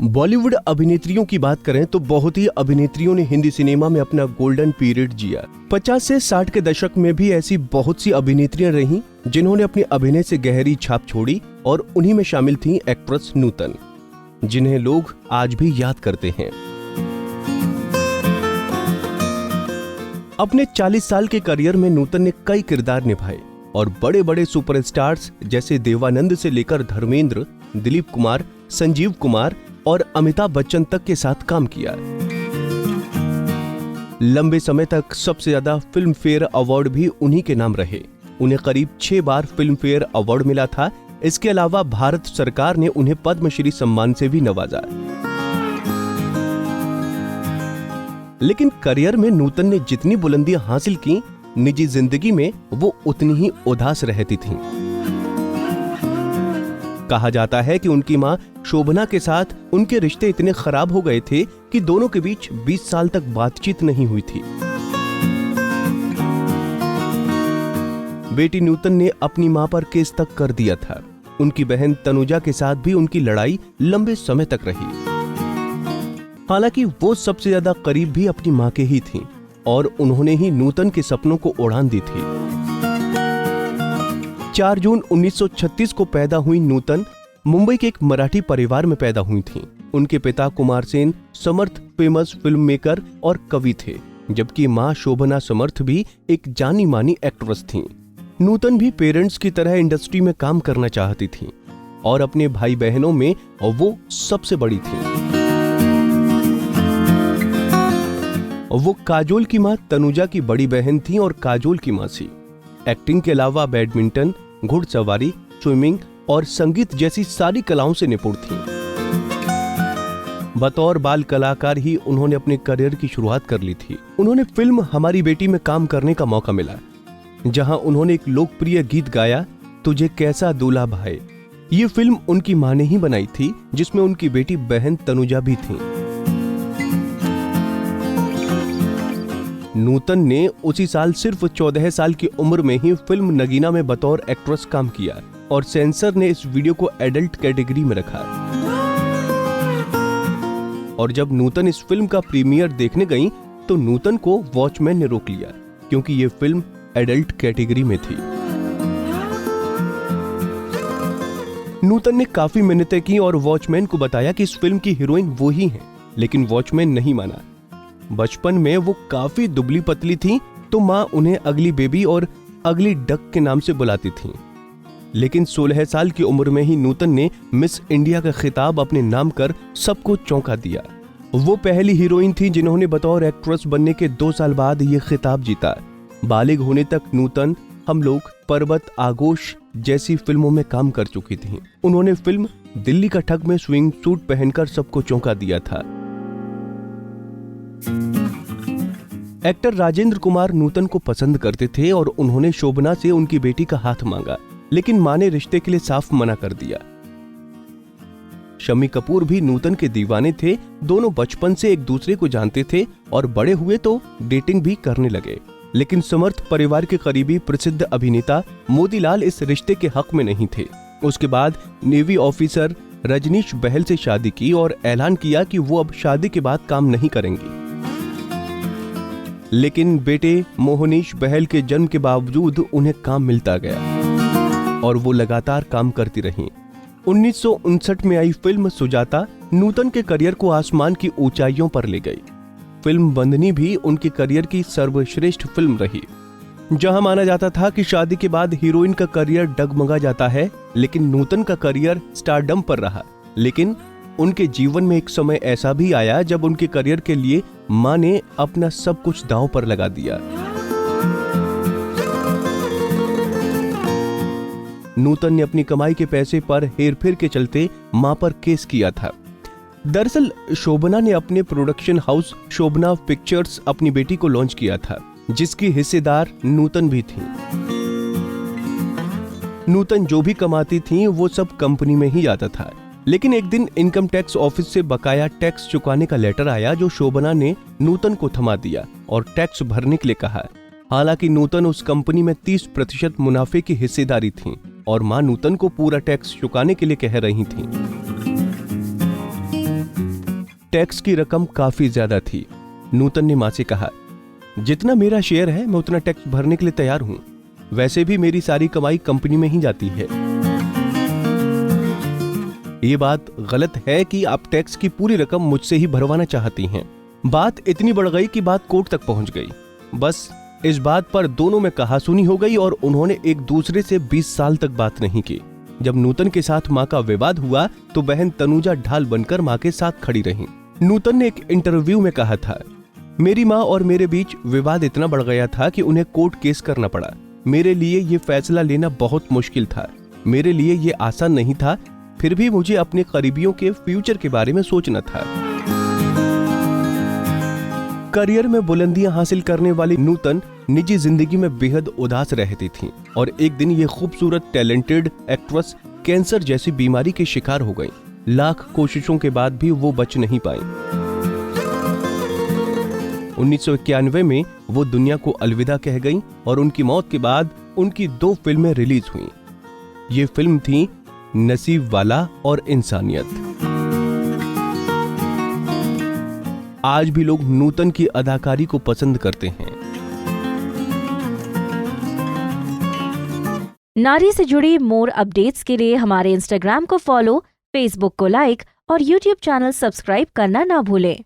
बॉलीवुड अभिनेत्रियों की बात करें तो बहुत ही अभिनेत्रियों ने हिंदी सिनेमा में अपना गोल्डन पीरियड जिया। 50 से 60 के दशक में भी ऐसी बहुत सी अभिनेत्रियां रहीं जिन्होंने अपने अभिनय से गहरी छाप छोड़ी और उन्हीं में शामिल थी एक्ट्रेस नूतन, जिन्हें लोग आज भी याद करते हैं। अपने 40 साल के करियर में नूतन ने कई किरदार निभाए और बड़े बड़े सुपरस्टार्स जैसे देवानंद से लेकर धर्मेंद्र, दिलीप कुमार, संजीव कुमार और अमिताभ बच्चन तक के साथ काम किया। लंबे समय तक सबसे ज्यादा फिल्म फेयर अवार्ड भी उन्हीं के नाम रहे। उन्हें करीब 6 बार फिल्म फेयर अवार्ड मिला था। इसके अलावा भारत सरकार ने उन्हें पद्मश्री सम्मान से भी नवाजा। लेकिन करियर में नूतन ने जितनी बुलंदियां हासिल की, निजी जिंदगी में वो उतनी ही उदास रहती थीं। कहा जाता है कि उनकी मां शोभना के साथ उनके रिश्ते इतने खराब हो गए थे कि दोनों के बीच 20 साल तक बातचीत नहीं हुई थी। बेटी नूतन ने अपनी मां पर केस तक कर दिया था। उनकी बहन तनुजा के साथ भी उनकी लड़ाई लंबे समय तक रही। हालांकि वो सबसे ज्यादा करीब भी अपनी मां के ही थीं और उन्होंने ही नूतन के सपनों को उड़ान दी थी। 4 जून 1936 को पैदा हुई नूतन मुंबई के एक मराठी परिवार में पैदा हुई थीं। उनके पिता कुमार सेन समर्थ फेमस फिल्म मेकर और कवि थे, जबकि मां शोभना समर्थ भी एक जानी मानी एक्ट्रेस थीं। नूतन भी पेरेंट्स की तरह इंडस्ट्री में काम करना चाहती थीं और अपने भाई बहनों में वो सबसे बड़ी थीं। वो काजोल की मां तनुजा की बड़ी बहन थीं और काजोल की मासी। एक्टिंग के अलावा बैडमिंटन, घुड़सवारी, स्विमिंग और संगीत जैसी सारी कलाओं से निपुण थीं। बतौर बाल कलाकार ही उन्होंने अपने करियर की शुरुआत कर ली थी। उन्होंने फिल्म हमारी बेटी में काम करने का मौका मिला, जहां उन्होंने एक लोकप्रिय गीत गाया, तुझे कैसा दूल्हा भाई। ये फिल्म उनकी मां ने ही बनाई थी, जिसमें उनकी बेटी बहन तनुजा भी थी। नूतन ने उसी साल सिर्फ 14 साल की उम्र में ही फिल्म नगीना में बतौर एक्ट्रेस काम किया और सेंसर ने इस वीडियो को एडल्ट कैटेगरी में रखा। और जब नूतन इस फिल्म का प्रीमियर देखने गईं, तो नूतन को वॉचमैन ने रोक लिया क्योंकि ये फिल्म एडल्ट कैटेगरी में थी। नूतन ने काफी मिन्नतें की और वॉचमैन को बताया कि इस फिल्म की हीरोइन वो ही हैं, लेकिन वॉचमैन नहीं माना। बचपन में वो काफी दुबली पतली थी, तो मां उन्हें अगली बेबी और अगली डक के नाम से बुलाती थीं। लेकिन 16 साल की उम्र में ही नूतन ने मिस इंडिया का खिताब अपने नाम कर सबको चौंका दिया। वो पहली हीरोइन थी जिन्होंने बतौर एक्ट्रेस बनने के 2 साल बाद ये खिताब जीता। बालिग होने तक नूतन हम लोग, पर्वत, आगोश जैसी फिल्मों में काम कर चुकी थीं। उन्होंने फिल्म दिल्ली का ठग में स्विंग सूट पहनकर सबको चौंका दिया था। एक्टर राजेंद्र कुमार नूतन को पसंद करते थे और उन्होंने शोभना से उनकी बेटी का हाथ मांगा, लेकिन मां ने रिश्ते के लिए साफ मना कर दिया। शम्मी कपूर भी नूतन के दीवाने थे। दोनों बचपन से एक दूसरे को जानते थे और बड़े हुए तो डेटिंग भी करने लगे। लेकिन समर्थ परिवार के करीबी प्रसिद्ध अभिनेता मोतीलाल इस रिश्ते के हक में नहीं थे। उसके बाद नेवी ऑफिसर रजनीश बहल से शादी की और ऐलान किया कि वो अब शादी के बाद काम नहीं करेंगी। लेकिन बेटे मोहनीश बहल के जन्म के बावजूद उन्हें काम मिलता गया और वो लगातार काम करती रहीं। 1959 में आई फिल्म सुजाता नूतन के करियर को आसमान की ऊंचाइयों पर ले गई। फिल्म बंदनी भी उनके करियर की सर्वश्रेष्ठ फिल्म रही। जहां माना जाता था कि शादी के बाद हीरोइन का करियर डगमगा जाता है, लेकिन नूतन का करियर स्टारडम पर रहा। लेकिन उनके जीवन में एक समय ऐसा भी आया जब उनके करियर के लिए मां ने अपना सब कुछ दांव पर लगा दिया। नूतन ने अपनी कमाई के पैसे पर हेरफेर के चलते मां पर केस किया था। दरअसल शोभना ने अपने प्रोडक्शन हाउस शोभना पिक्चर्स अपनी बेटी को लॉन्च किया था, जिसकी हिस्सेदार नूतन भी थी। नूतन जो भी कमाती थी वो सब कंपनी में ही जाता था। लेकिन एक दिन इनकम टैक्स ऑफिस से बकाया टैक्स चुकाने का लेटर आया, जो शोभना ने नूतन को थमा दिया और टैक्स भरने के लिए कहा। हालांकि नूतन उस कंपनी में 30% मुनाफे की हिस्सेदारी थी और मां नूतन को पूरा टैक्स चुकाने के लिए कह रही थीं। टैक्स की रकम काफी ज्यादा थी। नूतन ने माँ से कहा, जितना मेरा शेयर है मैं उतना टैक्स भरने के लिए तैयार हूँ। वैसे भी मेरी सारी कमाई कंपनी में ही जाती है। ये बात गलत है कि आप टैक्स की पूरी रकम मुझसे ही भरवाना चाहती हैं। बात इतनी बढ़ गई कि बात कोर्ट तक पहुंच गई। बस इस बात पर दोनों में कहासुनी हो गई और उन्होंने एक दूसरे से 20 साल तक बात नहीं की। जब नूतन के साथ माँ का विवाद हुआ तो बहन तनुजा ढाल बनकर माँ के साथ खड़ी रही। नूतन ने एक इंटरव्यू में कहा था, मेरी माँ और मेरे बीच विवाद इतना बढ़ गया था कि उन्हें कोर्ट केस करना पड़ा। मेरे लिए ये फैसला लेना बहुत मुश्किल था। मेरे लिए ये आसान नहीं था, फिर भी मुझे अपने करीबियों के फ्यूचर के बारे में सोचना था। करियर में बुलंदियां हासिल करने वाली नूतन निजी जिंदगी में बेहद उदास रहती थीं और एक दिन ये खूबसूरत टैलेंटेड एक्ट्रेस कैंसर जैसी बीमारी के शिकार हो गई। लाख कोशिशों के बाद भी वो बच नहीं पाई। 1991 में वो दुनिया को अलविदा कह गईं और उनकी मौत के बाद उनकी 2 फिल्में रिलीज हुईं। ये फिल्म थी नसीब वाला और इंसानियत। आज भी लोग नूतन की अदाकारी को पसंद करते हैं। नारी से जुड़ी मोर अपडेट्स के लिए हमारे इंस्टाग्राम को फॉलो, फेसबुक को लाइक और यूट्यूब चैनल सब्सक्राइब करना ना भूलें।